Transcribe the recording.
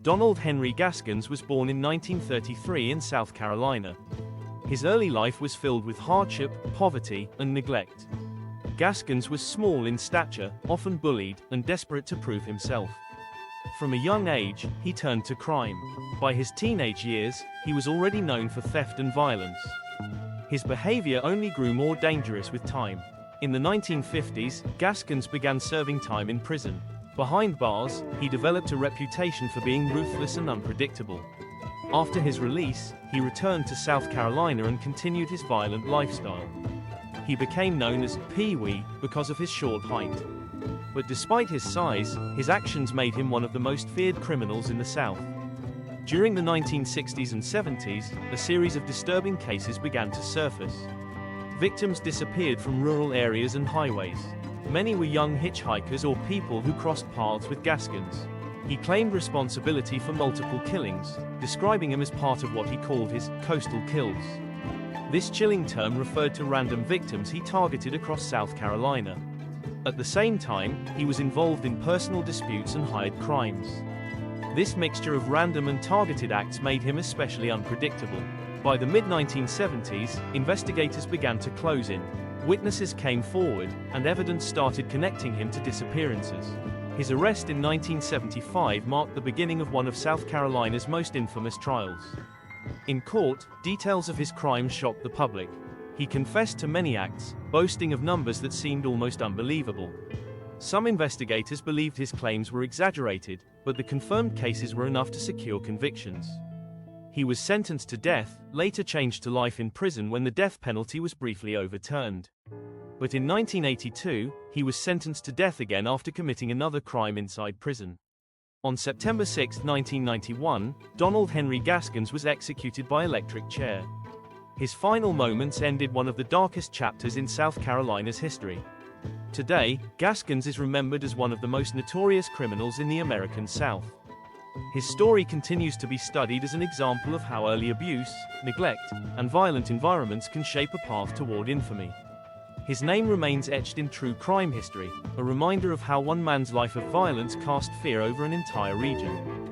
Donald Henry Gaskins was born in 1933 in South Carolina. His early life was filled with hardship, poverty, and neglect. Gaskins was small in stature, often bullied, and desperate to prove himself. From a young age, he turned to crime. By his teenage years, he was already known for theft and violence. His behavior only grew more dangerous with time. In the 1950s, Gaskins began serving time in prison. Behind bars, he developed a reputation for being ruthless and unpredictable. After his release, he returned to South Carolina and continued his violent lifestyle. He became known as Pee-wee because of his short height. But despite his size, his actions made him one of the most feared criminals in the South. During the 1960s and 70s, a series of disturbing cases began to surface. Victims disappeared from rural areas and highways. Many were young hitchhikers or people who crossed paths with Gaskins. He claimed responsibility for multiple killings, describing him as part of what he called his coastal kills. This chilling term referred to random victims he targeted across South Carolina. At the same time, he was involved in personal disputes and hired crimes. This mixture of random and targeted acts made him especially unpredictable. By the mid-1970s, investigators began to close in. Witnesses came forward, and evidence started connecting him to disappearances. His arrest in 1975 marked the beginning of one of South Carolina's most infamous trials. In court, details of his crimes shocked the public. He confessed to many acts, boasting of numbers that seemed almost unbelievable. Some investigators believed his claims were exaggerated, but the confirmed cases were enough to secure convictions. He was sentenced to death, later changed to life in prison when the death penalty was briefly overturned. But in 1982, he was sentenced to death again after committing another crime inside prison. On September 6, 1991, Donald Henry Gaskins was executed by electric chair. His final moments ended one of the darkest chapters in South Carolina's history. Today, Gaskins is remembered as one of the most notorious criminals in the American South. His story continues to be studied as an example of how early abuse, neglect, and violent environments can shape a path toward infamy. His name remains etched in true crime history, a reminder of how one man's life of violence cast fear over an entire region.